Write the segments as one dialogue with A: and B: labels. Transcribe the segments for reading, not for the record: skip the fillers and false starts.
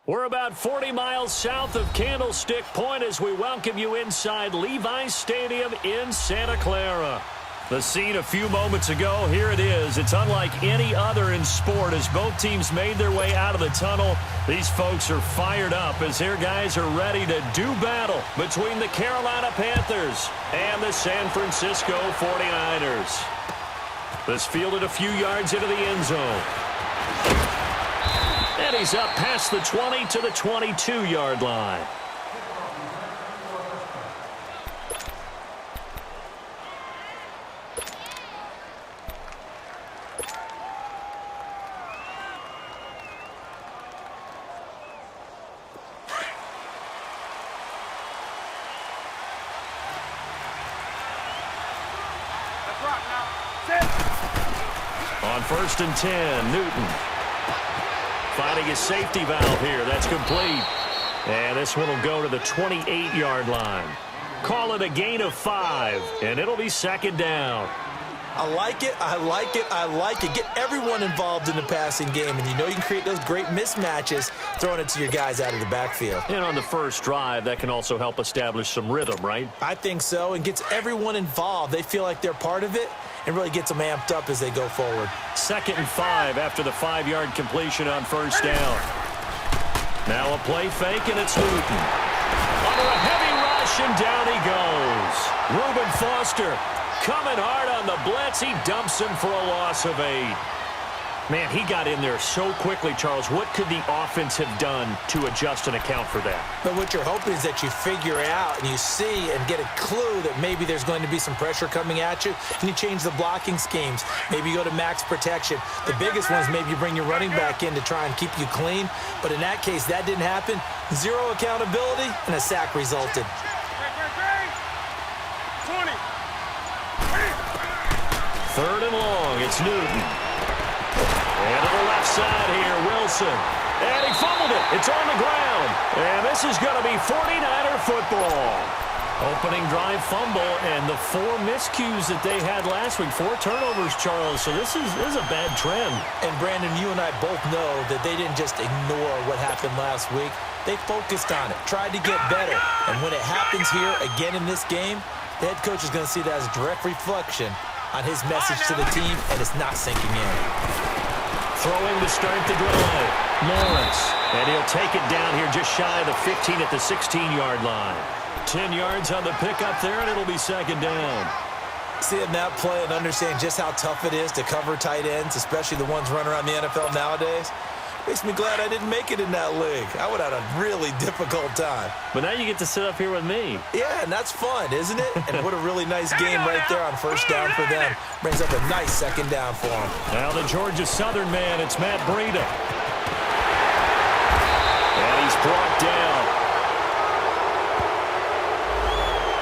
A: We're about 40 miles south of Candlestick Point as we welcome you inside Levi's Stadium in Santa Clara. The scene a few moments ago, here it is. It's unlike any other in sport as both teams made their way out of the tunnel. These folks are fired up as their guys are ready to do battle between the Carolina Panthers and the San Francisco 49ers. This fielded a few yards into the end zone. And he's up past the 20 to the 22-yard line. On 1st and 10, Newton finding his safety valve here. That's complete. And this one will go to the 28-yard line. Call it a gain of 5, and it'll be 2nd down.
B: I like it, I like it, I like it. Get everyone involved in the passing game, and you know you can create those great mismatches throwing it to your guys out of the backfield.
A: And on the first drive, that can also help establish some rhythm, right?
B: I think so, and gets everyone involved. They feel like they're part of it, and really gets them amped up as they go forward.
A: 2nd and 5 after the 5-yard completion on 1st down. Now a play fake, and it's Newton. Under a heavy rush, and down he goes. Reuben Foster coming hard on the blitz. He dumps him for a loss of 8. Man, he got in there so quickly, Charles. What could the offense have done to adjust and account for that?
B: But what you're hoping is that you figure out and you see and get a clue that maybe there's going to be some pressure coming at you, and you change the blocking schemes. Maybe you go to max protection. The biggest one is maybe you bring your running back in to try and keep you clean. But in that case, that didn't happen. 0 accountability, and a sack resulted.
A: 3rd and long, it's Newton. And to the left side here, Wilson. And he fumbled it. It's on the ground. And this is going to be 49er football. Opening drive fumble, and the 4 miscues that they had last week. 4 turnovers, Charles. So this is a bad trend.
B: And, Brandon, you and I both know that they didn't just ignore what happened last week. They focused on it, tried to get better. And when it happens here again in this game, the head coach is going to see that as a direct reflection on his message to the team, and it's not sinking in.
A: Throwing to start the drive, Lawrence. And he'll take it down here just shy of the 15 at the 16-yard line. 10 yards on the pickup there, and it'll be 2nd down.
B: Seeing that play and understand just how tough it is to cover tight ends, especially the ones running around the NFL nowadays, makes me glad I didn't make it in that league. I would have had a really difficult time.
A: But now you get to sit up here with me.
B: Yeah, and that's fun, isn't it? And what a really nice game right there on 1st down for them. Brings up a nice 2nd down for them.
A: Now the Georgia Southern man, it's Matt Breida. And he's brought down.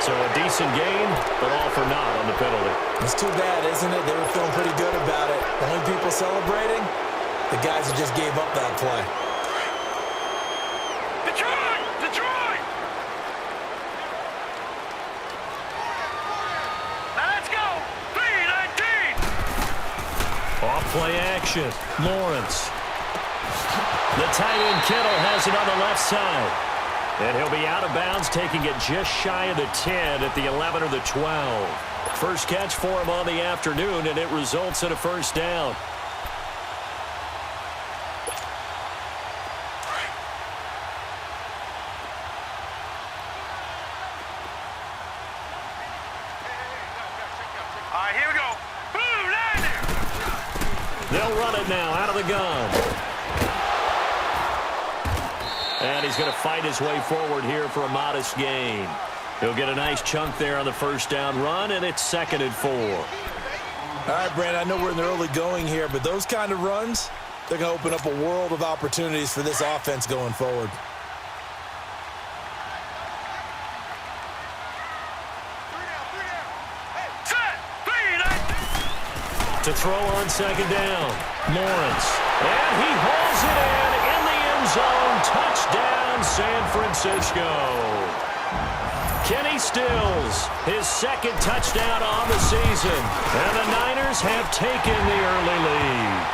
A: So a decent gain, but all for naught on the penalty.
B: It's too bad, isn't it? They were feeling pretty good about it. The only people celebrating, the guys who just gave up that play.
C: Detroit! Detroit! Now let's go! 3-19!
A: Off play action. Lawrence. The tight end Kittle has it on the left side. And he'll be out of bounds, taking it just shy of the 10 at the 11 or the 12. First catch for him on the afternoon, and it results in a 1st down.
C: All right, here we go. Boom, down there.
A: They'll run it now out of the gun. And he's going to fight his way forward here for a modest gain. He'll get a nice chunk there on the 1st down run, and it's 2nd and 4.
B: All right, Brandon, I know we're in the early going here, but those kind of runs, they're going to open up a world of opportunities for this offense going forward.
C: Set! 3-19!
A: To throw on 2nd down, Lawrence. And he hauls it in the end zone. Touchdown, San Francisco. Kenny Stills, his 2nd touchdown on the season. And the Niners have taken the early lead.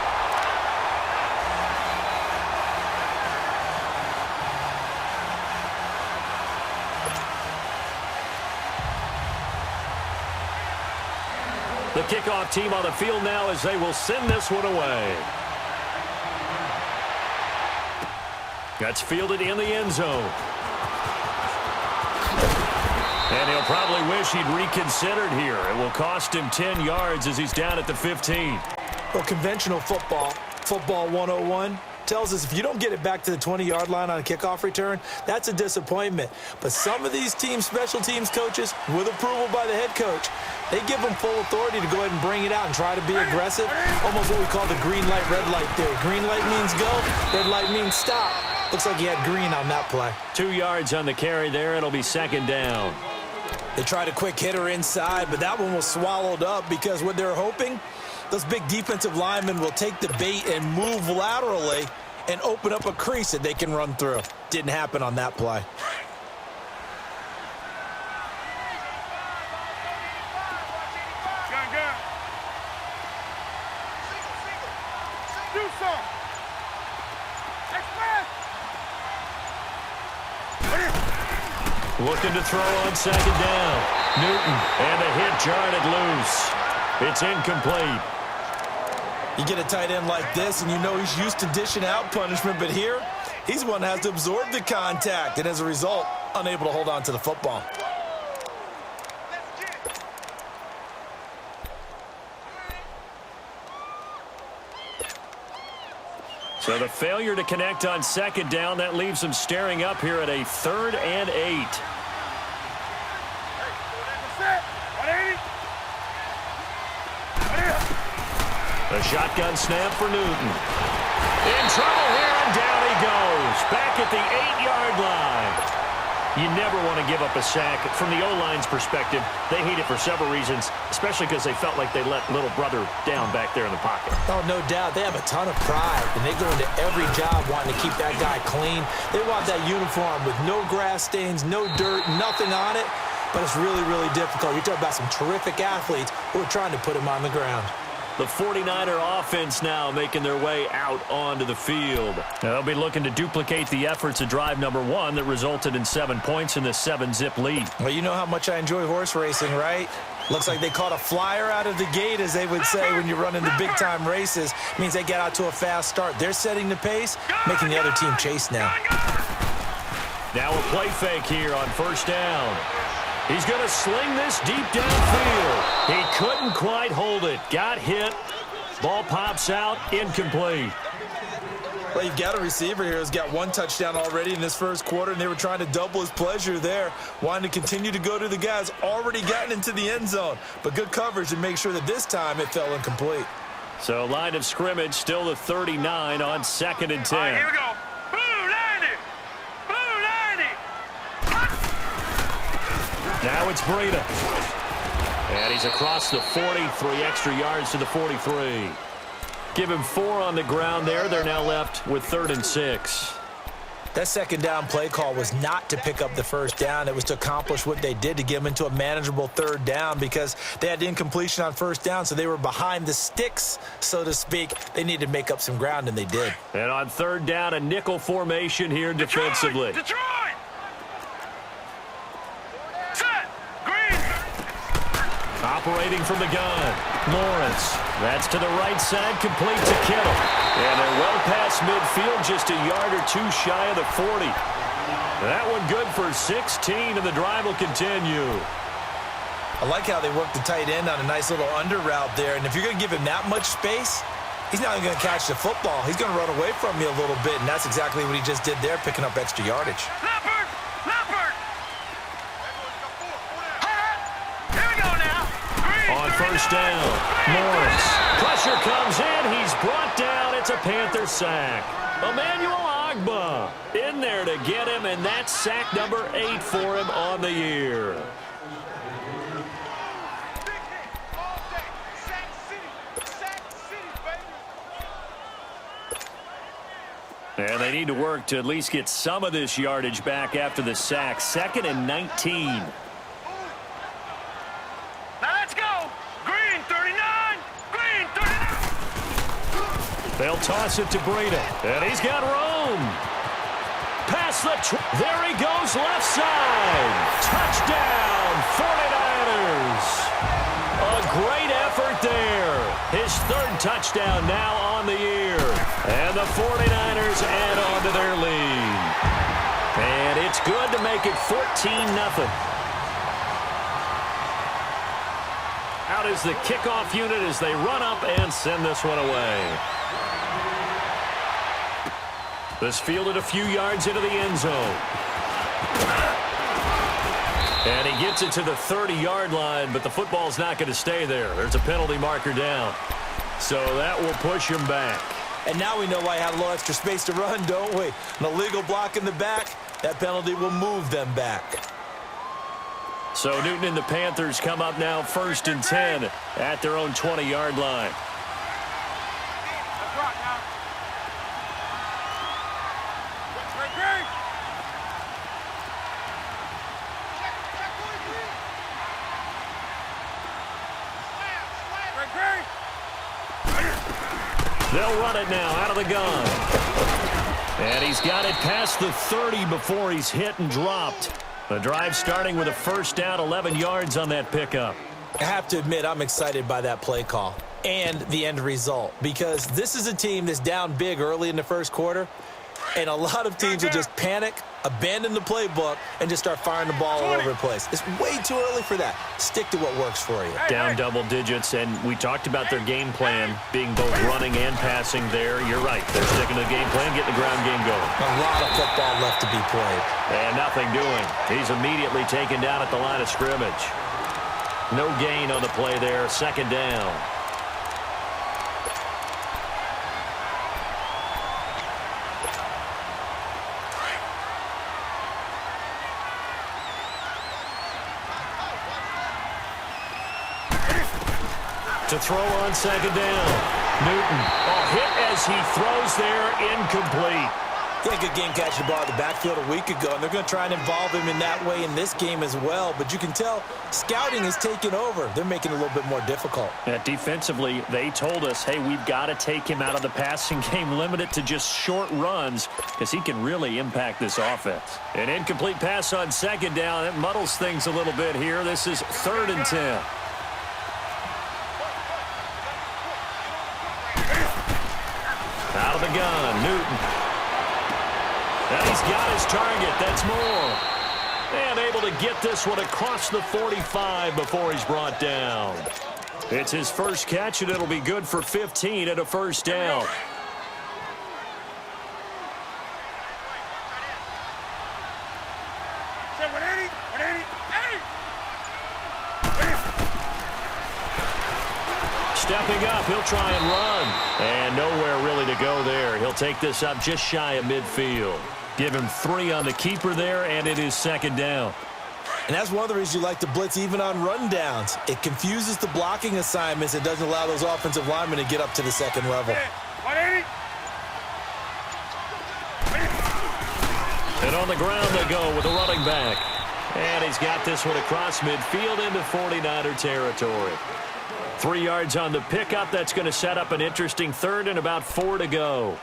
A: The kickoff team on the field now as they will send this one away. That's fielded in the end zone. And he'll probably wish he'd reconsidered here. It will cost him 10 yards as he's down at the 15.
B: Well, conventional football 101, tells us if you don't get it back to the 20-yard line on a kickoff return, that's a disappointment. But some of these team special teams coaches, with approval by the head coach, they give them full authority to go ahead and bring it out and try to be aggressive. Almost what we call the green light, red light theory. Green light means go, red light means stop. Looks like he had green on that play.
A: 2 yards on the carry there. It'll be second down.
B: They tried a quick hitter inside, but that one was swallowed up because what they're hoping, those big defensive linemen will take the bait and move laterally and open up a crease that they can run through. Didn't happen on that play.
C: Gun. Do some. Express.
A: Looking to throw on second down. Newton, and the hit jarred loose. It's incomplete.
B: You get a tight end like this, and you know he's used to dishing out punishment, but here, he's one that has to absorb the contact, and as a result, unable to hold on to the football.
A: So the failure to connect on second down, that leaves them staring up here at a 3rd and 8. The shotgun snap for Newton. In trouble here, and down he goes. Back at the 8-yard line. You never want to give up a sack. From the O-line's perspective, they hate it for several reasons, especially because they felt like they let little brother down back there in the pocket.
B: Oh, no doubt. They have a ton of pride, and they go into every job wanting to keep that guy clean. They want that uniform with no grass stains, no dirt, nothing on it, but it's really, really difficult. You're talking about some terrific athletes who are trying to put him on the ground.
A: The 49er offense now making their way out onto the field. They'll be looking to duplicate the efforts of drive number 1 that resulted in 7 points in the 7-zip lead.
B: Well, you know how much I enjoy horse racing, right? Looks like they caught a flyer out of the gate, as they would say when you're running the big-time races. It means they get out to a fast start. They're setting the pace, making the other team chase now.
A: Now a play fake here on first down. He's going to sling this deep downfield. He couldn't quite hold it. Got hit. Ball pops out. Incomplete.
B: Well, you've got a receiver here who's got 1 touchdown already in this first quarter, and they were trying to double his pleasure there, wanting to continue to go to the guys already gotten into the end zone. But good coverage to make sure that this time it fell incomplete.
A: So line of scrimmage still the 39 on 2nd and 10.
C: All right, here we go.
A: Now it's Breida. And he's across the 40, 3 extra yards to the 43. Give him 4 on the ground there. They're now left with 3rd and 6.
B: That second down play call was not to pick up the first down. It was to accomplish what they did, to get them into a manageable 3rd down, because they had incompletion on first down, so they were behind the sticks, so to speak. They needed to make up some ground, and they did.
A: And on 3rd down, a nickel formation here defensively.
C: Detroit!
A: Operating from the gun, Lawrence. That's to the right side, complete to Kittle. And they're well past midfield, just a yard or 2 shy of the 40. That one good for 16, and the drive will continue.
B: I like how they worked the tight end on a nice little under route there. And if you're going to give him that much space, he's not even going to catch the football. He's going to run away from you a little bit, and that's exactly what he just did there, picking up extra yardage.
C: Leopard! Here we go now.
A: On first down, Lawrence. Pressure comes in. He's brought down. It's a Panther sack. Emmanuel Ogbah in there to get him, and that's sack number 8 for him on the year. And they need to work to at least get some of this yardage back after the sack. 2nd and 19.
C: Now let's go. Green 39. Green 39.
A: They'll toss it to Breida. And he's got room. Past the... There he goes, left side. Touchdown, 49ers. A great effort His third touchdown now on the year. And the 49ers add on to their lead. And it's good to make it 14-0. Out is the kickoff unit as they run up and send this one away. This fielded a few yards into the end zone. And he gets it to the 30-yard line, but the football's not going to stay there. There's a penalty marker down. So that will push him back.
B: And now we know why I had a little extra space to run, don't we? An illegal block in the back, that penalty will move them back.
A: So Newton and the Panthers come up now 1st and 10 at their own 20-yard line. They'll run it now out of the gun. And he's got it past the 30 before he's hit and dropped. The drive starting with a first down, 11 yards on that pickup.
B: I have to admit, I'm excited by that play call and the end result, because this is a team that's down big early in the first quarter, and a lot of teams will just panic, abandon the playbook, and just start firing the ball all over the place. It's way too early for that. Stick to what works for you.
A: Down double digits, and we talked about their game plan being both running and passing there. You're right. They're sticking to the game plan, getting the ground game going.
B: A lot of football left to be played.
A: And nothing doing. He's immediately taken down at the line of scrimmage. No gain on the play there. 2nd down. To throw on 2nd down. Newton. Hit as he throws there, incomplete.
B: He had a good game catching the ball in the backfield a week ago, and they're going to try and involve him in that way in this game as well. But you can tell scouting is taking over. They're making it a little bit more difficult.
A: Defensively, they told us, hey, we've got to take him out of the passing game, limit it to just short runs, because he can really impact this offense. An incomplete pass on 2nd down. That muddles things a little bit here. This is 3rd and 10. Out of the gun, Newton. And he's got his target. That's more. And able to get this one across the 45 before he's brought down. It's his first catch, and it'll be good for 15 and a first down. Stepping up, he'll try and run. And nowhere really to go there. He'll take this up just shy of midfield. Give him 3 on the keeper there, and it is 2nd down.
B: And that's one of the reasons you like to blitz even on rundowns. It confuses the blocking assignments. It doesn't allow those offensive linemen to get up to the 2nd level.
A: And on the ground they go with a running back. And he's got this one across midfield into 49er territory. 3 yards on the pickup. That's going to set up an interesting 3rd and about 4 to go.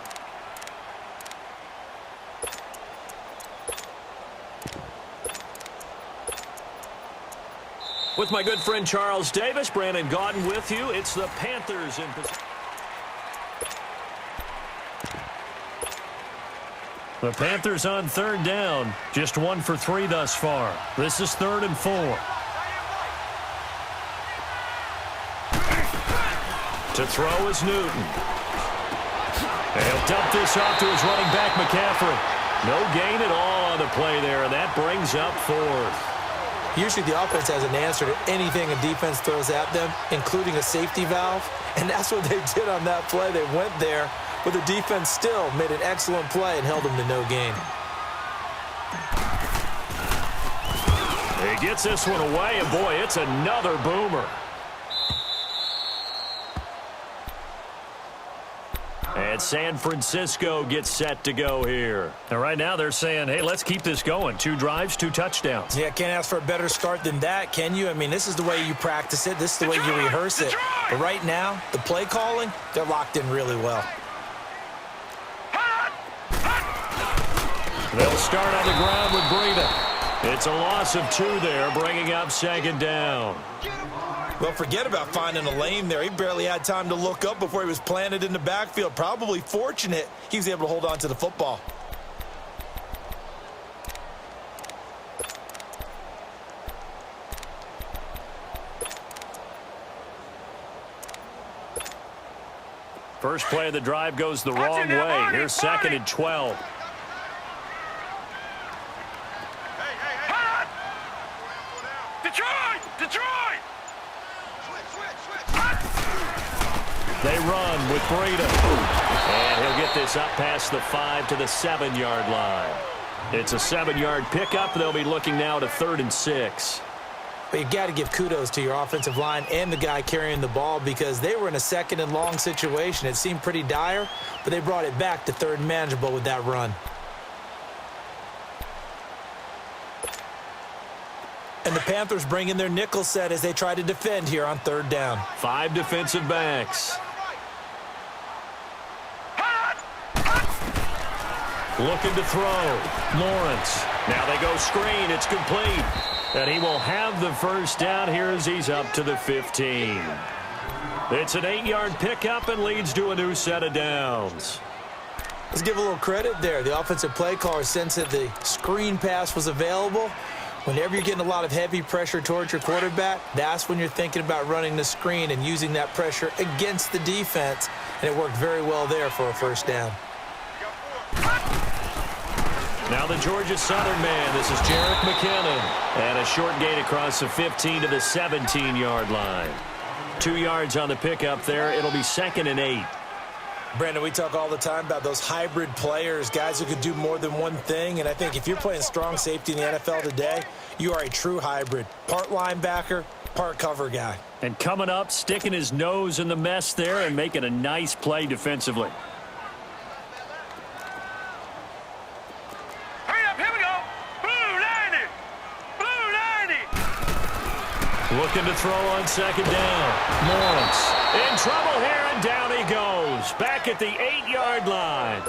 A: With my good friend Charles Davis, Brandon Gaudin with you. It's the Panthers in position. The Panthers on 3rd down. Just 1 for 3 thus far. This is 3rd and 4. To throw is Newton. And he'll dump this off to his running back, McCaffrey. No gain at all on the play there, and that brings up 4th.
B: Usually the offense has an answer to anything a defense throws at them, including a safety valve. And that's what they did on that play. They went there, but the defense still made an excellent play and held them to no gain.
A: He gets this one away, and boy, it's another boomer. And San Francisco gets set to go here. And right now they're saying, hey, let's keep this going. 2 drives, 2 touchdowns.
B: Yeah, can't ask for a better start than that, can you? I mean, this is the way you practice it. This is the way you rehearse it. But right now, the play calling, they're locked in really well.
A: They'll start on the ground with Breida. It's a loss of 2 there, bringing up 2nd down.
B: Well, forget about finding a lane there. He barely had time to look up before he was planted in the backfield. Probably fortunate he was able to hold on to the football.
A: First play of the drive goes the wrong way. Here's 2nd and 12.
C: Detroit!
A: They run with Breida. And he'll get this up past the 5 to the 7-yard line. It's a 7-yard pickup. They'll be looking now to 3rd and 6.
B: But you got to give kudos to your offensive line and the guy carrying the ball because they were in a 2nd and long situation. It seemed pretty dire, but they brought it back to 3rd and manageable with that run. And the Panthers bring in their nickel set as they try to defend here on 3rd down.
A: 5 defensive backs. Looking to throw. Lawrence. Now they go screen. It's complete. And he will have the first down here as he's up to the 15. It's an 8-yard pickup and leads to a new set of downs.
B: Let's give a little credit there. The offensive play caller sensed that the screen pass was available. Whenever you're getting a lot of heavy pressure towards your quarterback, that's when you're thinking about running the screen and using that pressure against the defense. And it worked very well there for a first down.
A: Now the Georgia Southern man. This is Jerick McKinnon. And a short gain across the 15 to the 17-yard line. 2 yards on the pickup there. It'll be 2nd and 8.
B: Brandon, we talk all the time about those hybrid players, guys who could do more than one thing. And I think if you're playing strong safety in the NFL today, you are a true hybrid. Part linebacker, part cover guy.
A: And coming up, sticking his nose in the mess there and making a nice play defensively.
C: Hurry up, here we go. Blue 90. Blue 90.
A: Looking to throw on 2nd down. Lawrence in trouble here, and down he goes. Back at the 8-yard line.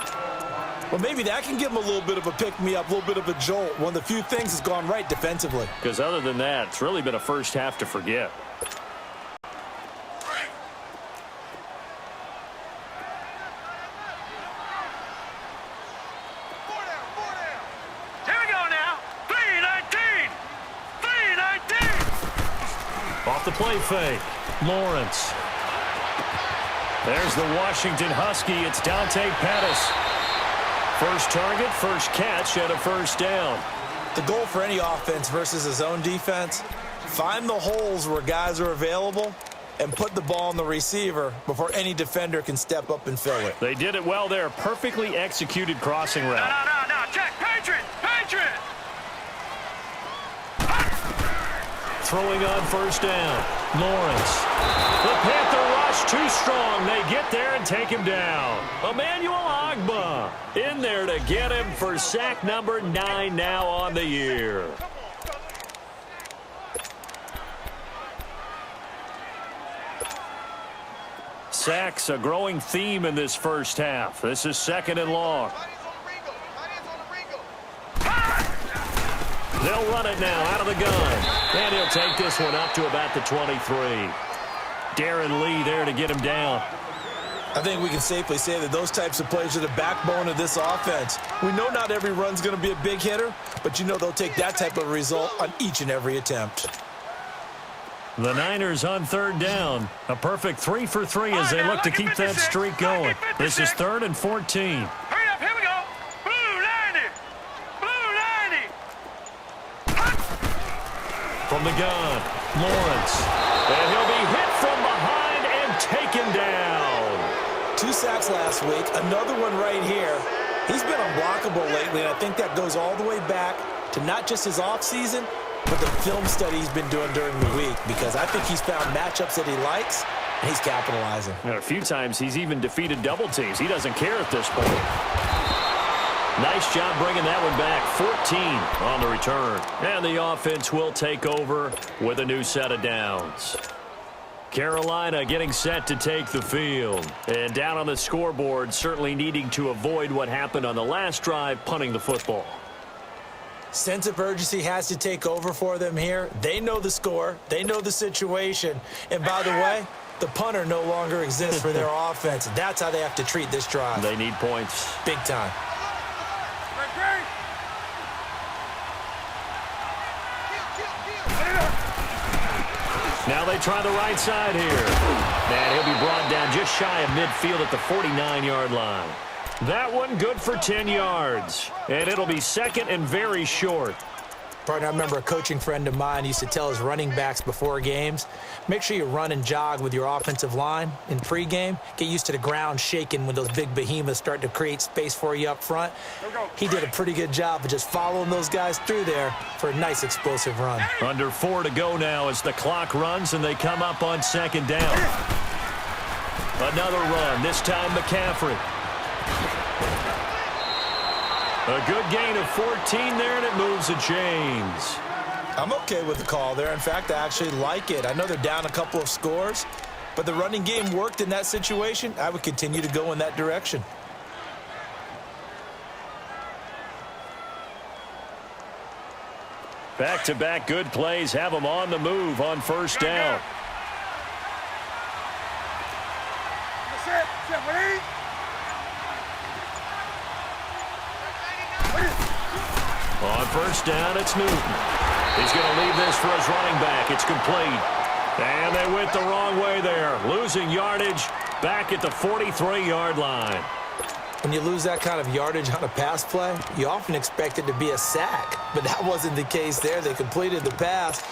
B: Well, maybe that can give him a little bit of a pick-me-up, a little bit of a jolt. One of the few things that's gone right defensively.
A: Because other than that, it's really been a first half to forget.
C: Here we go now. 319. 319.
A: Off the play fake. Lawrence. There's the Washington Husky. It's Dante Pettis. First target, first catch, and a first down.
B: The goal for any offense versus a zone defense, find the holes where guys are available and put the ball on the receiver before any defender can step up and fill it.
A: They did it well there. Perfectly executed crossing route.
C: No. Check. Patriot.
A: Throwing on first down. Lawrence. The Panther rush too strong. They get there and take him down. Emmanuel Ogbah in there to get him for sack number 9 now on the year. Sacks a growing theme in this first half. This is 2nd and long. They'll run it now out of the gun. And he'll take this one up to about the 23. Darren Lee there to get him down.
B: I think we can safely say that those types of plays are the backbone of this offense. We know not every run's going to be a big hitter, but you know they'll take that type of result on each and every attempt.
A: The Niners on 3rd down. A perfect 3 for 3 as they look to keep that streak going. This is 3rd and 14.
C: Hurry up, here we go. Blue 90. Blue 90.
A: From the gun, Lawrence. And he'll be hit from behind and taken down.
B: 2 sacks last week, another one right here. He's been unblockable lately, and I think that goes all the way back to not just his offseason, but the film study he's been doing during the week, because I think he's found matchups that he likes, and he's capitalizing.
A: And a few times he's even defeated double teams. He doesn't care at this point. Nice job bringing that one back. 14 on the return. And the offense will take over with a new set of downs. Carolina getting set to take the field. And down on the scoreboard, certainly needing to avoid what happened on the last drive, punting the football.
B: Sense of urgency has to take over for them here. They know the score. They know the situation. And by the way, the punter no longer exists for their offense. That's how they have to treat this drive.
A: They need points.
B: Big time.
A: Now they try the right side here. And he'll be brought down just shy of midfield at the 49-yard line. That one good for 10 yards. And it'll be second and very short.
B: Partner, I remember a coaching friend of mine used to tell his running backs before games, make sure you run and jog with your offensive line in pregame. Get used to the ground shaking when those big behemoths start to create space for you up front. He did a pretty good job of just following those guys through there for a nice explosive run.
A: Under 4 to go now as the clock runs and they come up on second down. Another run, this time McCaffrey. A good gain of 14 there, and it moves the chains.
B: I'm okay with the call there. In fact, I actually like it. I know they're down a couple of scores, but the running game worked in that situation. I would continue to go in that direction.
A: Back-to-back good plays have them on the move on first down. On first down, it's Newton. He's going to leave this for his running back. It's complete. And they went the wrong way there. Losing yardage back at the 43-yard line.
B: When you lose that kind of yardage on a pass play, you often expect it to be a sack. But that wasn't the case there. They completed the pass.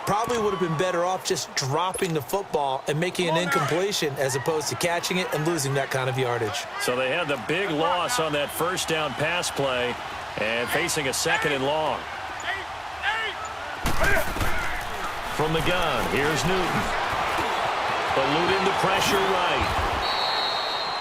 B: Probably would have been better off just dropping the football and making an incompletion as opposed to catching it and losing that kind of yardage.
A: So they had the big loss on that first down pass play and facing a second and long. From the gun, here's Newton. Eluding the pressure right.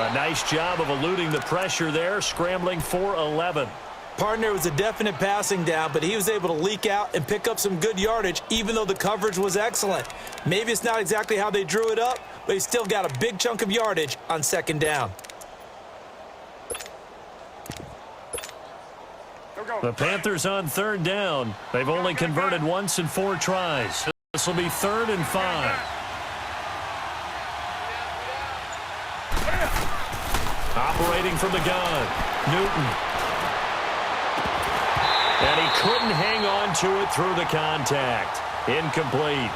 A: A nice job of eluding the pressure there, scrambling for 11.
B: Partner, was a definite passing down, but he was able to leak out and pick up some good yardage, even though the coverage was excellent. Maybe it's not exactly how they drew it up, but he still got a big chunk of yardage on second down.
A: The Panthers on third down. They've only converted once in 4 tries. This will be 3rd and 5. Operating from the gun, Newton. And he couldn't hang on to it through the contact. Incomplete.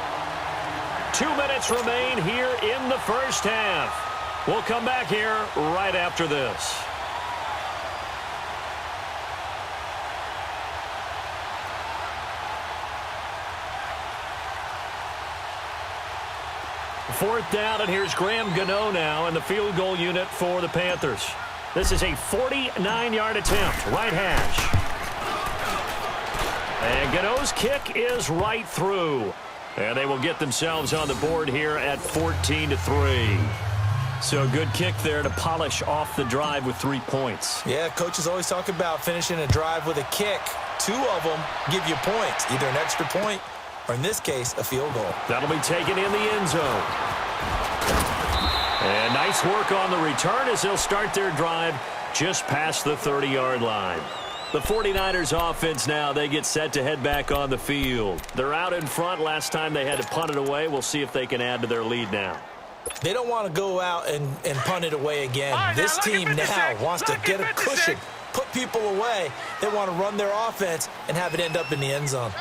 A: 2 minutes remain here in the first half. We'll come back here right after this. Fourth down, and here's Graham Gano now in the field goal unit for the Panthers. This is a 49-yard attempt, right hash. And Gano's kick is right through. And they will get themselves on the board here at 14-3. So a good kick there to polish off the drive with 3 points.
B: Yeah, coaches always talk about finishing a drive with a kick. 2 of them give you points, either an extra point or in this case, a field goal.
A: That'll be taken in the end zone. And nice work on the return as they'll start their drive just past the 30-yard line. The 49ers offense now, they get set to head back on the field. They're out in front. Last time they had to punt it away. We'll see if they can add to their lead now.
B: They don't want to go out and punt it away again. This team now wants to get a cushion, put people away. They want to run their offense and have it end up in the end zone.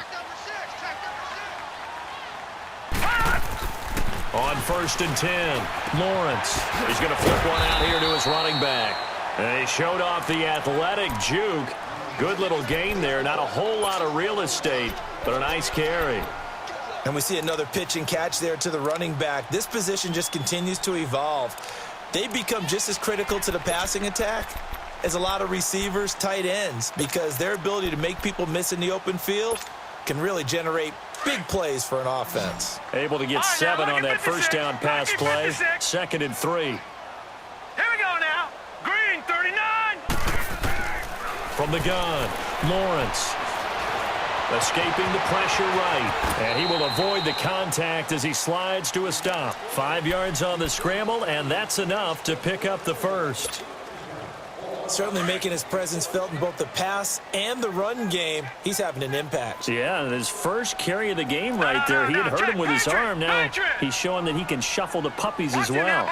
A: On 1st and 10, Lawrence. He's going to flip one out here to his running back. And he showed off the athletic juke. Good little gain there. Not a whole lot of real estate, but a nice carry.
B: And we see another pitch and catch there to the running back. This position just continues to evolve. They become just as critical to the passing attack as a lot of receivers, tight ends, because their ability to make people miss in the open field can really generate big plays for an offense.
A: Able to get 7 on that first down pass play. 2nd and 3.
C: Here we go now. Green 39.
A: From the gun, Lawrence. Escaping the pressure right. And he will avoid the contact as he slides to a stop. 5 yards on the scramble, and that's enough to pick up the first.
B: Certainly making his presence felt in both the pass and the run game. He's having an impact.
A: Yeah, his first carry of the game right there. He had hurt him with his arm. Now he's showing that he can shuffle the puppies as well.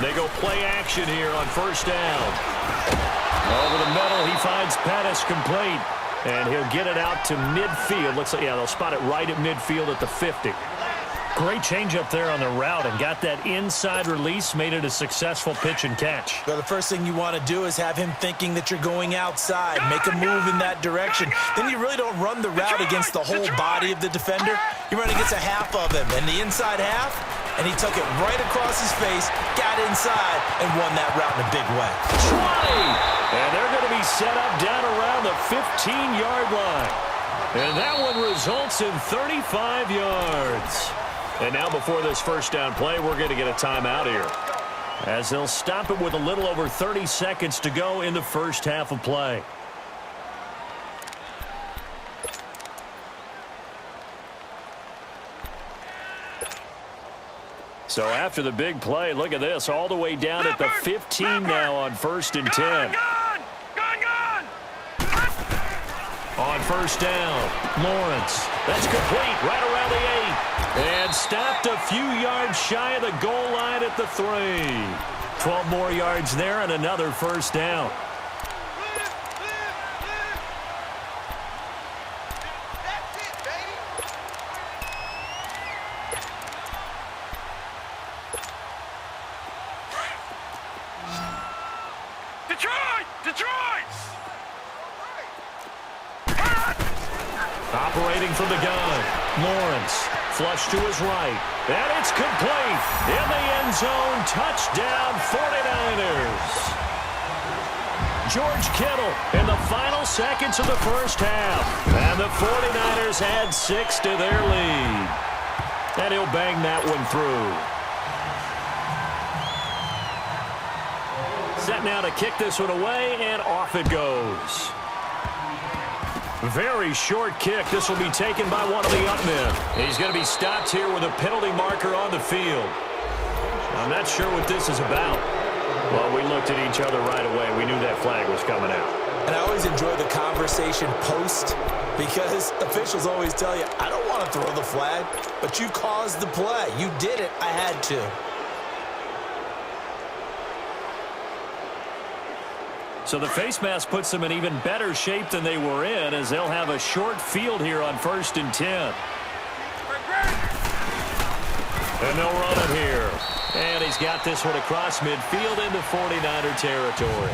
A: They go play action here on first down. Over the middle, he finds Pettis complete. And he'll get it out to midfield. Looks like, yeah, they'll spot it right at midfield at the 50. Great change up there on the route and got that inside release, made it a successful pitch and catch.
B: So the first thing you want to do is have him thinking that you're going outside, make a move in that direction. Then you really don't run the route against the whole body of the defender. You run against a half of him, and the inside half, and he took it right across his face, got inside, and won that route in a big way.
A: 20! And they're going to be set up down around the 15-yard line. And that one results in 35 yards. And now before this first down play, we're going to get a timeout here, as they'll stop it with a little over 30 seconds to go in the first half of play. So after the big play, look at this, all the way down at the 15 now on first and 10. On first down, Lawrence. That's complete right around the 8. And stopped a few yards shy of the goal line at the 3. 12 more yards there and another first down. Operating from the gun, Lawrence, flush to his right, and it's complete, in the end zone, touchdown 49ers. George Kittle in the final seconds of the first half, and the 49ers add 6 to their lead. And he'll bang that one through. Set now to kick this one away, and off it goes. Very short kick. This will be taken by one of the up men. He's going to be stopped here with a penalty marker on the field. I'm not sure what this is about. Well, we looked at each other right away. We knew that flag was coming out.
B: And I always enjoy the conversation post, because officials always tell you, I don't want to throw the flag, but you caused the play. You did it. I had to.
A: So the face mask puts them in even better shape than they were in, as they'll have a short field here on first and 10. And they'll run it here. And he's got this one across midfield into 49er territory.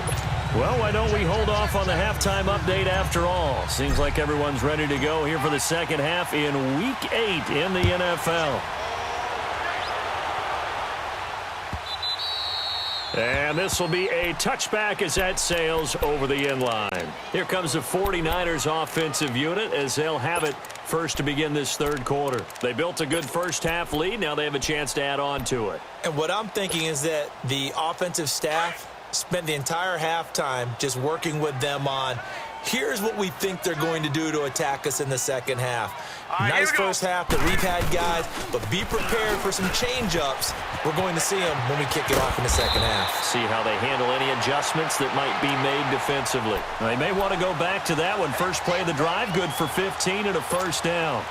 A: Well, why don't we hold off on the halftime update after all? Seems like everyone's ready to go here for the second half in Week 8 in the NFL. And this will be a touchback as that sails over the end line. Here comes the 49ers offensive unit as they'll have it first to begin this third quarter. They built a good first half lead. Now they have a chance to add on to it.
B: And what I'm thinking is that the offensive staff spent the entire halftime just working with them on, here's what we think they're going to do to attack us in the second half. Nice first half that we've had, guys, but be prepared for some change-ups. We're going to see them when we kick it off in the second half.
A: See how they handle any adjustments that might be made defensively. They may want to go back to that one. First play of the drive, good for 15 and a first down.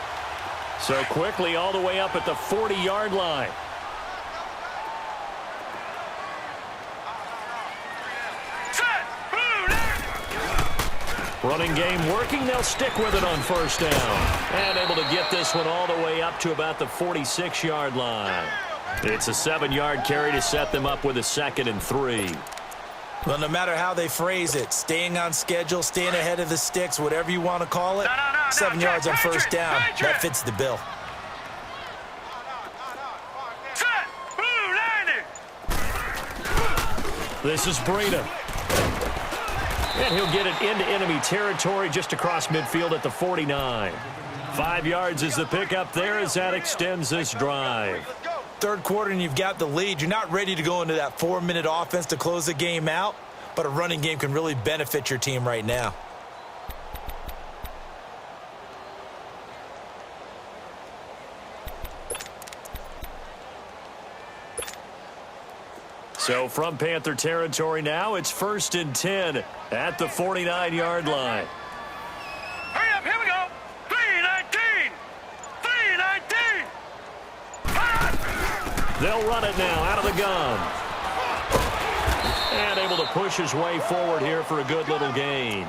A: So quickly all the way up at the 40-yard line. Running game working. They'll stick with it on first down. And able to get this one all the way up to about the 46-yard line. It's a 7-yard carry to set them up with a 2nd and 3.
B: Well, no matter how they phrase it, staying on schedule, staying ahead of the sticks, whatever you want to call it, 7 yards on first down, that fits the bill.
A: This is Breida. And he'll get it into enemy territory just across midfield at the 49. 5 yards is the pickup there as that extends this drive.
B: Third quarter and you've got the lead. You're not ready to go into that 4-minute offense to close the game out, but a running game can really benefit your team right now.
A: So from Panther territory now, it's 1st and 10 at the 49-yard line.
C: Hurry up, here we go. 3-19. 3-19.
A: They'll run it now out of the gun. And able to push his way forward here for a good little gain.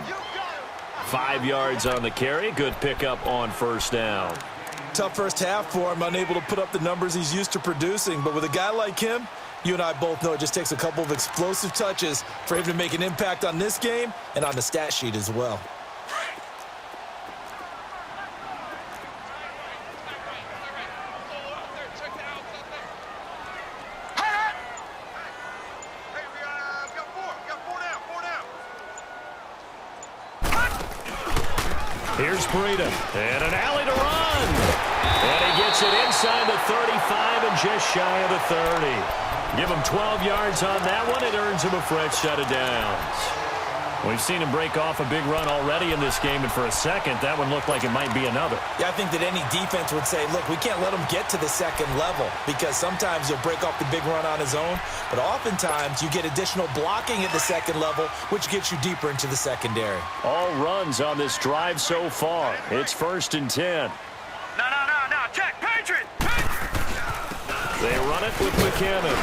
A: 5 yards on the carry. Good pickup on 1st down.
B: Tough first half for him, unable to put up the numbers he's used to producing. But with a guy like him, you and I both know it just takes a couple of explosive touches for him to make an impact on this game and on the stat sheet as well.
A: Here's Breida, and an alley to run. And he gets it inside the 35 and just shy of the 30. Give him 12 yards on that one. It earns him a fresh set of downs. We've seen him break off a big run already in this game, and for a second, that one looked like it might be another.
B: Yeah, I think that any defense would say, look, we can't let him get to the second level because sometimes he'll break off the big run on his own, but oftentimes you get additional blocking at the second level, which gets you deeper into the secondary.
A: All runs on this drive so far. It's 1st and 10.
C: No. Check. Patriot.
A: They run it with McKinnon.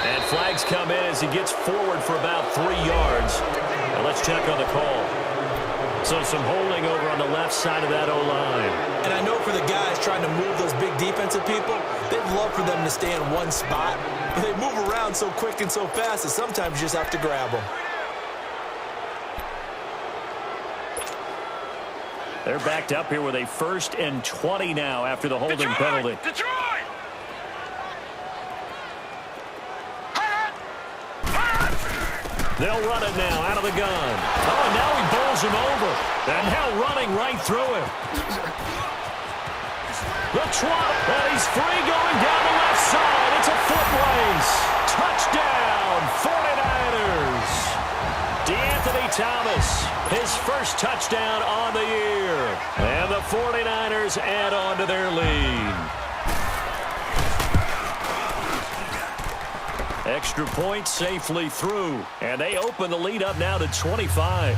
A: And flags come in as he gets forward for about 3 yards. Now let's check on the call. So some holding over on the left side of that O-line.
B: And I know for the guys trying to move those big defensive people, they'd love for them to stay in one spot. But they move around so quick and so fast that sometimes you just have to grab them.
A: They're backed up here with a 1st and 20 now after the holding penalty.
C: Detroit!
A: They'll run it now out of the gun. Oh, and now he bowls him over. And now running right through him. The trot, and he's free going down the left side. It's a foot race. Touchdown, 49ers. DeAnthony Thomas, his first touchdown on the year. And the 49ers add on to their lead. Extra point safely through, and they open the lead up now to 25.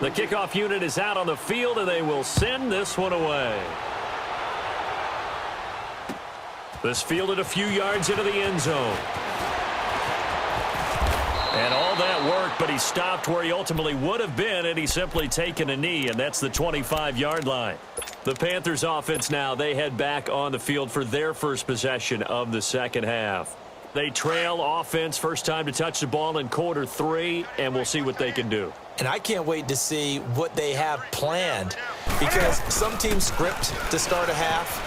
A: The kickoff unit is out on the field, and they will send this one away. This fielded a few yards into the end zone. And all that work, but he stopped where he ultimately would have been, and he's simply taken a knee, and that's the 25-yard line. The Panthers offense now, they head back on the field for their first possession of the second half. They trail offense, first time to touch the ball in quarter 3, and we'll see what they can do.
B: And I can't wait to see what they have planned because some teams script to start a half.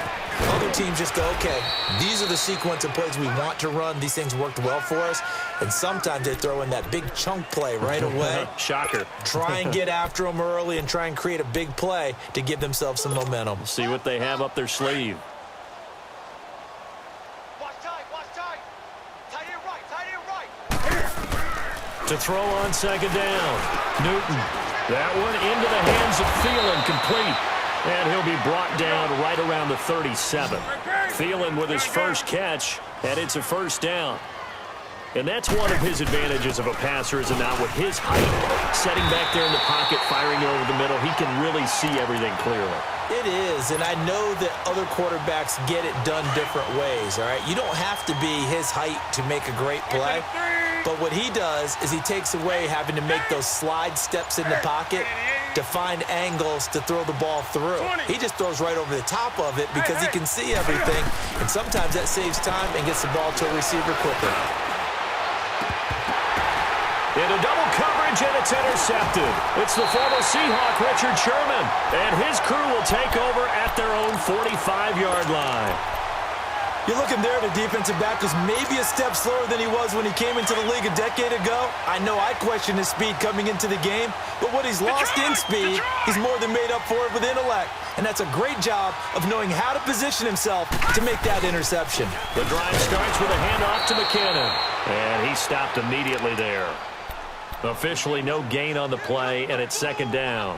B: Other teams just go, okay, these are the sequence of plays we want to run. These things worked well for us. And sometimes they throw in that big chunk play right away.
A: Shocker.
B: Try and get after them early and try and create a big play to give themselves some momentum.
A: See what they have up their sleeve.
C: Watch tight. Tight end right.
A: To throw on second down. Newton. That one into the hands of Thielen, complete. And he'll be brought down right around the 37. Thielen with his first catch, and it's a first down. And that's one of his advantages of a passer, is not with his height. Setting back there in the pocket, firing over the middle, he can really see everything clearly.
B: It is, and I know that other quarterbacks get it done different ways, all right? You don't have to be his height to make a great play. But what he does is he takes away having to make those slide steps in the pocket to find angles to throw the ball through. He just throws right over the top of it because he can see everything, and sometimes that saves time and gets the ball to a receiver quicker.
A: Into double coverage, and it's intercepted. It's the former Seahawk, Richard Sherman, and his crew will take over at their own 45-yard line.
B: You're looking there at a defensive back who's maybe a step slower than he was when he came into the league a decade ago. I know I questioned his speed coming into the game, but what he's lost in speed, he's more than made up for it with intellect. And that's a great job of knowing how to position himself to make that interception.
A: The drive starts with a handoff to McKinnon, and he stopped immediately there. Officially no gain on the play, and it's second down.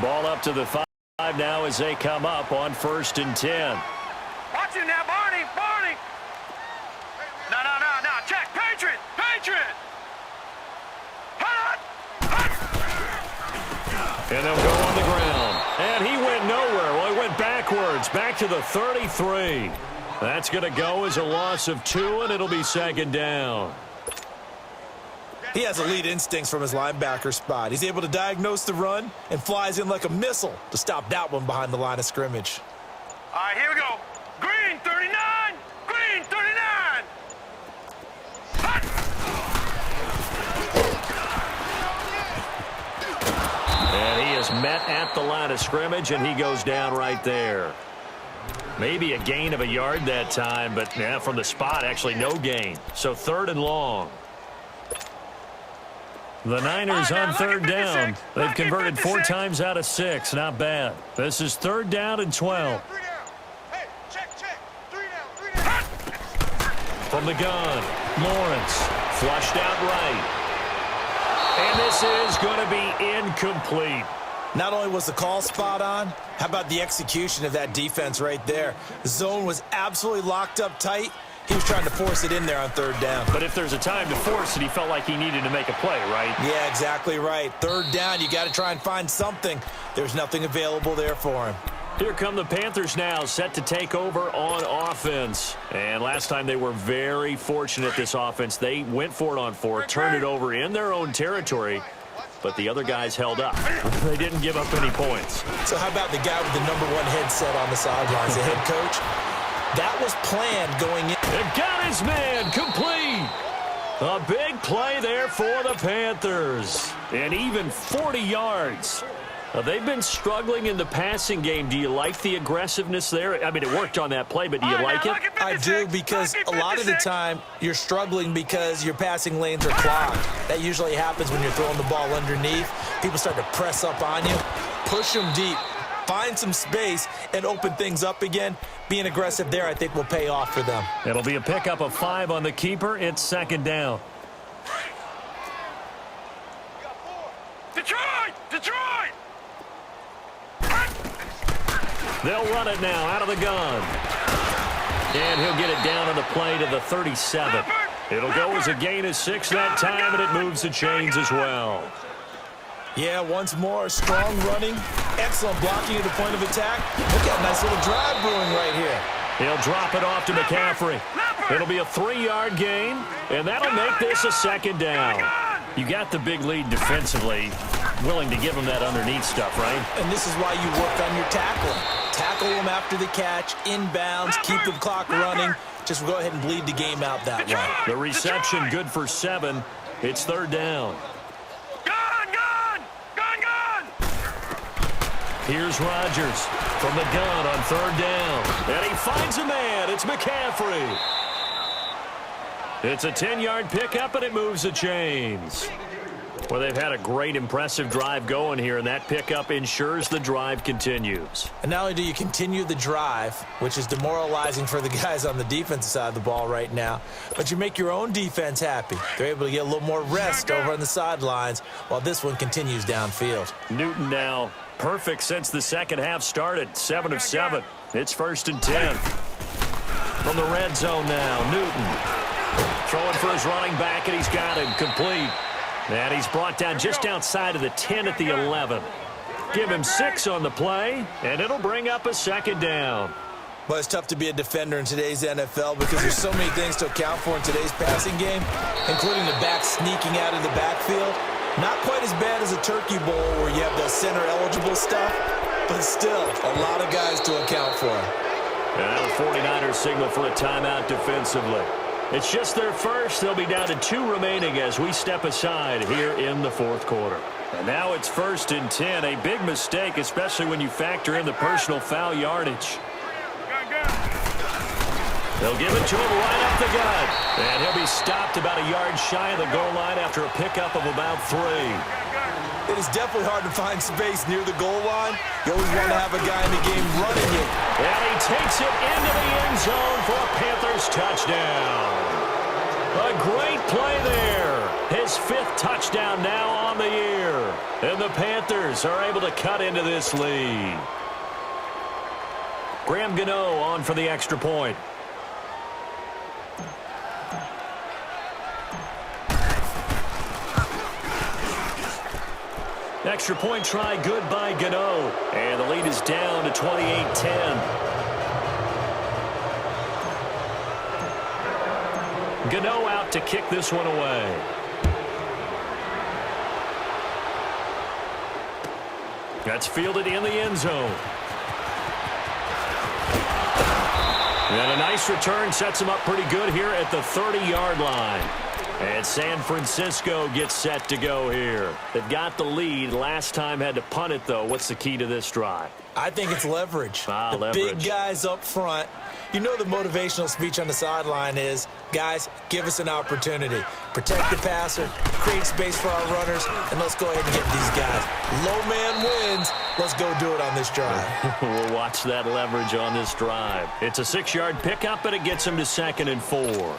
A: Ball up to the 5 now as they come up on 1st and 10.
C: Watch him now, Barney. Barney. No. Check. Patriot. Hut.
A: And they'll go on the ground. And he went nowhere. Well, he went backwards, back to the 33. That's going to go as a loss of 2, and it'll be 2nd down.
B: He has elite instincts from his linebacker spot. He's able to diagnose the run and flies in like a missile to stop that one behind the line of scrimmage.
C: All right, here we go. Green 39. Green 39. Hut.
A: And he is met at the line of scrimmage, and he goes down right there. Maybe a gain of a yard that time, but yeah, from the spot, actually no gain. So 3rd and long. The Niners on 3rd down. They've converted 4 times out of 6. Not bad. This is 3rd down and 12.
C: Hey, check. 3 down.
A: From the gun, Lawrence flushed out right. And this is going to be incomplete.
B: Not only was the call spot on, how about the execution of that defense right there? The zone was absolutely locked up tight. He was trying to force it in there on 3rd down.
A: But if there's a time to force it, he felt like he needed to make a play, right?
B: Yeah, exactly right. 3rd down, you got to try and find something. There's nothing available there for him.
A: Here come the Panthers now, set to take over on offense. And last time they were very fortunate, this offense. They went for it on 4, turned it over in their own territory, but the other guys held up. They didn't give up any points.
B: So how about the guy with the #1 headset on the sidelines, the head coach? That was planned going in.
A: They've got his man complete. A big play there for the Panthers. And even 40 yards. They've been struggling in the passing game. Do you like the aggressiveness there? I mean, it worked on that play, but do you like it?
B: I do, because a lot of the time you're struggling because your passing lanes are clogged. That usually happens when you're throwing the ball underneath. People start to press up on you. Push them deep. Find some space and open things up again. Being aggressive there, I think, will pay off for them.
A: It'll be a pickup of 5 on the keeper. It's 2nd down.
C: Detroit!
A: They'll run it now out of the gun. And he'll get it down on the play to the 37. It'll go as a gain of 6 that time, and it moves the chains as well.
B: Yeah, once more, strong running, excellent blocking at the point of attack. Look at a nice little drive brewing right here.
A: He'll drop it off to McCaffrey. It'll be a 3-yard gain, and that'll make this a 2nd down. You got the big lead defensively, willing to give him that underneath stuff, right?
B: And this is why you work on your tackling. Tackle them after the catch, inbounds, keep the clock running. Just go ahead and bleed the game out that way.
A: The reception good for 7. It's 3rd down. Here's Rodgers from the gun on 3rd down. And he finds a man. It's McCaffrey. It's a 10-yard pickup, and it moves the chains. Well, they've had a great, impressive drive going here, and that pickup ensures the drive continues.
B: And not only do you continue the drive, which is demoralizing for the guys on the defensive side of the ball right now, but you make your own defense happy. They're able to get a little more rest over on the sidelines while this one continues downfield.
A: Newton now perfect since the second half started. 7 of 7. It's 1st and 10. From the red zone now, Newton throwing for his running back, and he's got him complete. And he's brought down just outside of the 10 at the 11. Give him 6 on the play, and it'll bring up a 2nd down.
B: But it's tough to be a defender in today's NFL because there's so many things to account for in today's passing game, including the back sneaking out of the backfield. Not quite as bad as a turkey bowl where you have the center-eligible stuff, but still a lot of guys to account for.
A: And now the 49ers signal for a timeout defensively. It's just their first. They'll be down to 2 remaining as we step aside here in the 4th quarter. And now it's 1st and 10. A big mistake, especially when you factor in the personal foul yardage. They'll give it to him right up the gut. And he'll be stopped about a yard shy of the goal line after a pickup of about 3.
B: It is definitely hard to find space near the goal line. You always want to have a guy in the game running it.
A: And he takes it into the end zone for a Panthers touchdown. A great play there. His 5th touchdown now on the year. And the Panthers are able to cut into this lead. Graham Gano on for the extra point. Extra point try good by Gano. And the lead is down to 28-10. Gano out to kick this one away. That's fielded in the end zone. And a nice return sets him up pretty good here at the 30-yard line. And San Francisco gets set to go here. They've got the lead. Last time had to punt it, though. What's the key to this drive?
B: I think it's leverage.
A: Leverage.
B: Big guys up front. You know the motivational speech on the sideline is, guys, give us an opportunity. Protect the passer, create space for our runners, and let's go ahead and get these guys. Low man wins. Let's go do it on this drive.
A: We'll watch that leverage on this drive. It's a 6-yard pickup, and it gets him to 2nd and 4.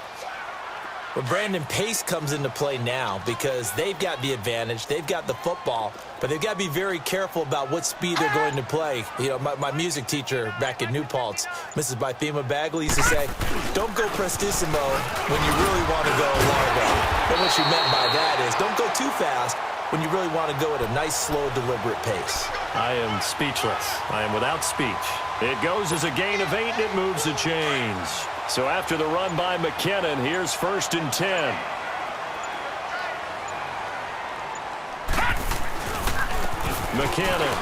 B: But Brandon, pace comes into play now because they've got the advantage. They've got the football, but they've got to be very careful about what speed they're going to play. You know, my music teacher back in New Paltz, Mrs. Bythema Bagley, used to say, don't go prestissimo when you really want to go largo. And what she meant by that is don't go too fast when you really want to go at a nice, slow, deliberate pace.
A: I am speechless. I am without speech. It goes as a gain of 8, and it moves the chains. So after the run by McKinnon, here's 1st and 10. McKinnon.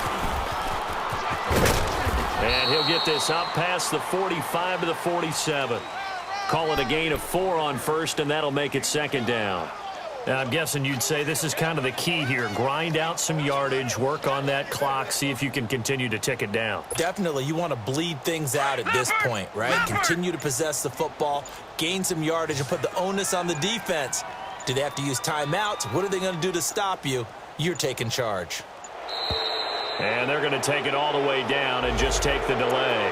A: And he'll get this up past the 45 to the 47. Call it a gain of 4 on 1st, and that'll make it 2nd down. Now, I'm guessing you'd say this is kind of the key here. Grind out some yardage, work on that clock, see if you can continue to tick it down.
B: Definitely. You want to bleed things out at this point, right? Continue to possess the football, gain some yardage, and put the onus on the defense. Do they have to use timeouts? What are they going to do to stop you? You're taking charge.
A: And they're going to take it all the way down and just take the delay.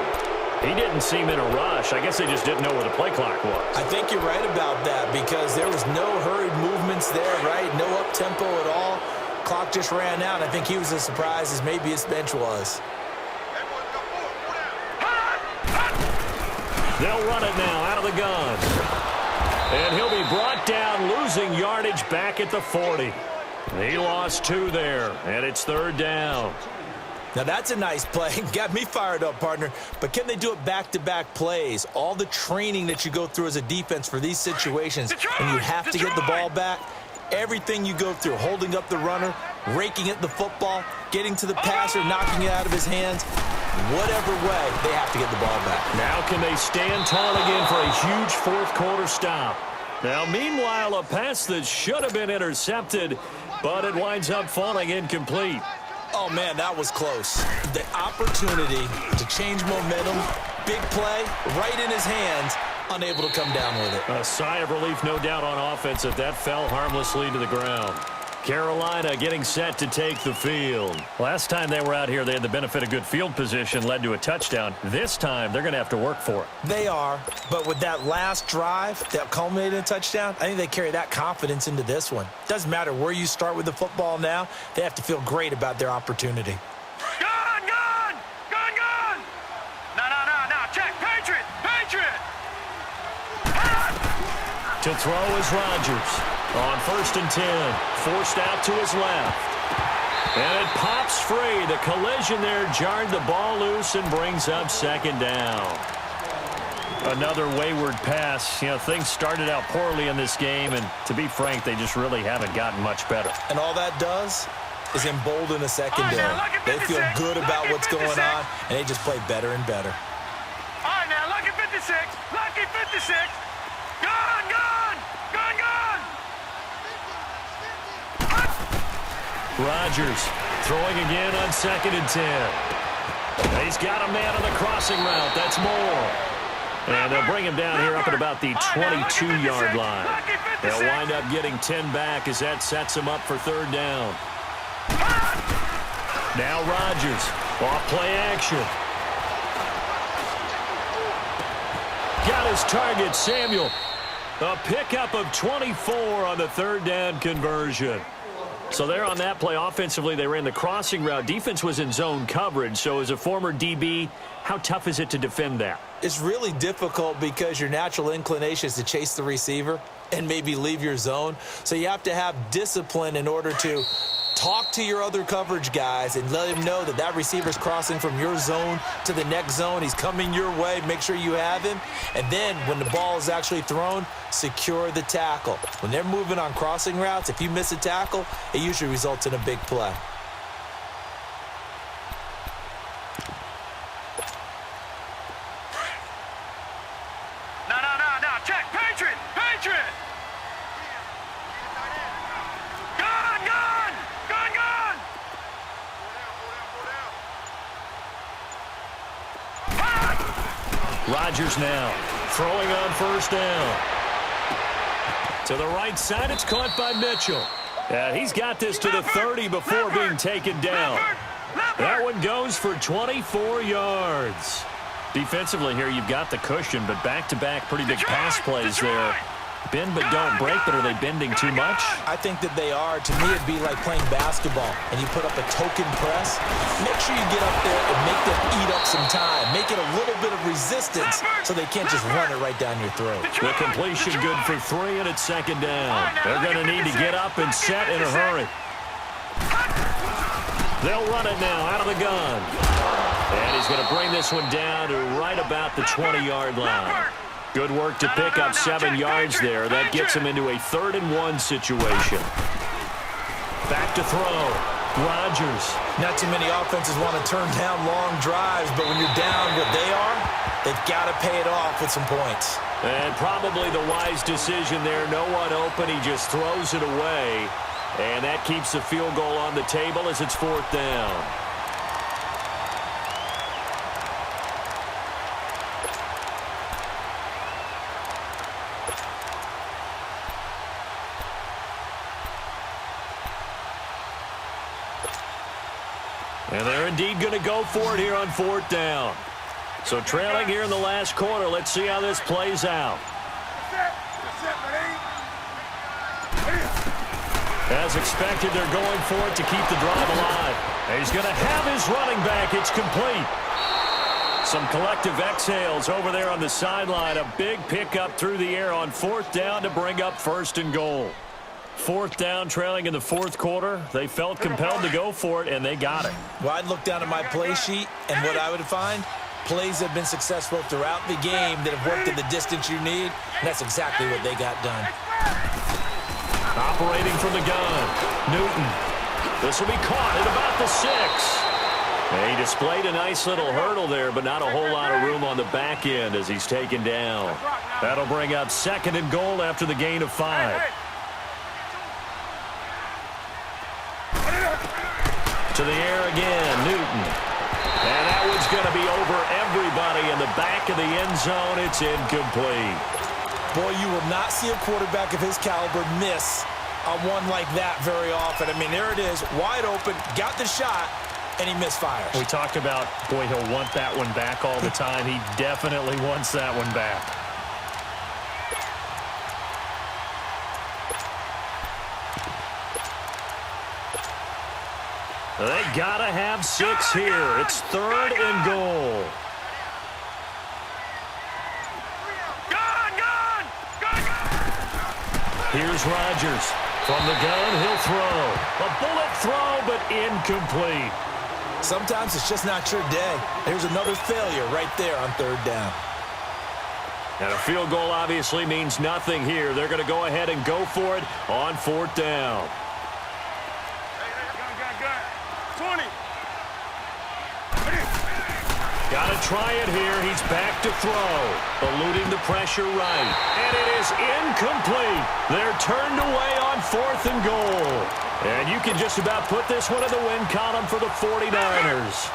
A: He didn't seem in a rush. I guess they just didn't know where the play clock was.
B: I think you're right about that because there was no hurried movements there, right? No up-tempo at all. Clock just ran out. I think he was as surprised as maybe his bench was.
A: They'll run it now out of the gun. And he'll be brought down, losing yardage back at the 40. He lost 2 there, and it's 3rd down.
B: Now, that's a nice play. Got me fired up, partner. But can they do it back-to-back plays? All the training that you go through as a defense for these situations, and you have to get the ball back, everything you go through, holding up the runner, raking at the football, getting to the passer, knocking it out of his hands, whatever way, they have to get the ball back.
A: Now can they stand tall again for a huge 4th quarter stop? Now, meanwhile, a pass that should have been intercepted, but it winds up falling incomplete.
B: Oh, man, that was close. The opportunity to change momentum, big play, right in his hands, unable to come down with it.
A: A sigh of relief, no doubt, on offense if that fell harmlessly to the ground. Carolina getting set to take the field. Last time they were out here, they had the benefit of good field position, led to a touchdown. This time, they're going to have to work for it.
B: They are, but with that last drive that culminated in a touchdown, I think they carry that confidence into this one. Doesn't matter where you start with the football now, they have to feel great about their opportunity.
C: Gun! Gun! Gun! Gun! No. Check. Patriot! Patriot!
A: To throw is Rodgers. On 1st and 10, forced out to his left. And it pops free. The collision there jarred the ball loose and brings up 2nd down. Another wayward pass. You know, things started out poorly in this game, and to be frank, they just really haven't gotten much better.
B: And all that does is embolden a secondary. They feel good about what's going on, and they just play better and better.
C: All right, now, lucky 56. Lucky 56. Gun! Gun! Gun! Gun!
A: Rodgers throwing again on 2nd and 10. He's got a man on the crossing route. That's more. And they'll bring him down here up at about the 22-yard line. They'll wind up getting 10 back as that sets him up for 3rd down. Now Rodgers, off play action. Got his target, Samuel. A pickup of 24 on the third down conversion. So there on that play, offensively, they ran the crossing route. Defense was in zone coverage. So as a former DB, how tough is it to defend that?
B: It's really difficult because your natural inclination is to chase the receiver and maybe leave your zone. So you have to have discipline in order to talk to your other coverage guys and let him know that that receiver's crossing from your zone to the next zone. He's coming your way. Make sure you have him. And then when the ball is actually thrown, secure the tackle. When they're moving on crossing routes, if you miss a tackle, it usually results in a big play.
C: No. Check. Patriot. Gun.
A: Rodgers now throwing on first down. To the right side, it's caught by Mitchell. He's got this to the 30 before being taken down. That one goes for 24 yards. Defensively here, you've got the cushion, but back-to-back pretty big pass plays there. Bend but don't break, but are they bending too much?
B: I think that they are. To me, it'd be like playing basketball, and you put up a token press. Make sure you get up there and make them eat up some time. Make it a little bit of resistance so they can't just run it right down your throat.
A: The completion good for 3, and it's second down. They're going to need to get up and set in a hurry. They'll run it now out of the gun. And he's going to bring this one down to right about the 20-yard line. Good work to pick up 7 yards there. That gets him into a 3rd and 1 situation. Back to throw. Rodgers.
B: Not too many offenses want to turn down long drives, but when you're down what they are, they've got to pay it off with some points.
A: And probably the wise decision there. No one open. He just throws it away. And that keeps the field goal on the table as it's 4th down. And they're indeed going to go for it here on 4th down. So trailing here in the last quarter. Let's see how this plays out. As expected, they're going for it to keep the drive alive. He's going to have his running back. It's complete. Some collective exhales over there on the sideline. A big pickup through the air on 4th down to bring up 1st and goal. 4th down, trailing in the 4th quarter. They felt compelled to go for it, and they got it.
B: Well, I'd look down at my play sheet, and what I would find, plays have been successful throughout the game that have worked in the distance you need, and that's exactly what they got done.
A: Operating from the gun, Newton. This will be caught at about the 6. And he displayed a nice little hurdle there, but not a whole lot of room on the back end as he's taken down. That'll bring up 2nd and goal after the gain of 5. To the air again, Newton. And that one's going to be over everybody in the back of the end zone. It's incomplete.
B: Boy, you will not see a quarterback of his caliber miss on one like that very often. I mean, there it is, wide open, got the shot, and he misfires.
A: We talked about, boy, he'll want that one back all the time. He definitely wants that one back. They gotta have 6 here. It's 3rd and goal. Here's Rodgers. From the gun, he'll throw. A bullet throw, but incomplete.
B: Sometimes it's just not your day. Here's another failure right there on 3rd down.
A: And a field goal obviously means nothing here. They're going to go ahead and go for it on 4th down.
C: 20.
A: Got to try it here. He's back to throw. Eluding the pressure right. And it is incomplete. They're turned away on 4th and goal. And you can just about put this one in the win column for the 49ers.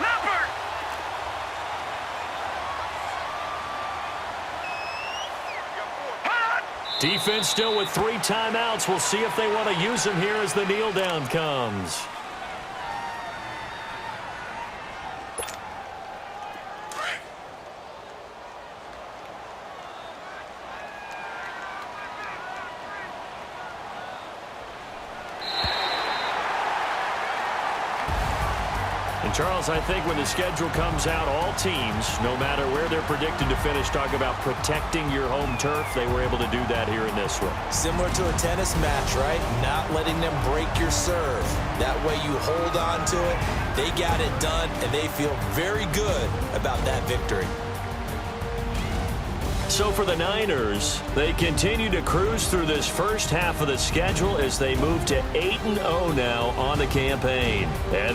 A: Defense still with 3 timeouts. We'll see if they want to use them here as the kneel down comes. Charles, I think when the schedule comes out, all teams, no matter where they're predicted to finish, talk about protecting your home turf. They were able to do that here in this one.
B: Similar to a tennis match, right? Not letting them break your serve. That way you hold on to it. They got it done, and they feel very good about that victory.
A: So for the Niners, they continue to cruise through this first half of the schedule as they move to 8-0 now on the campaign. And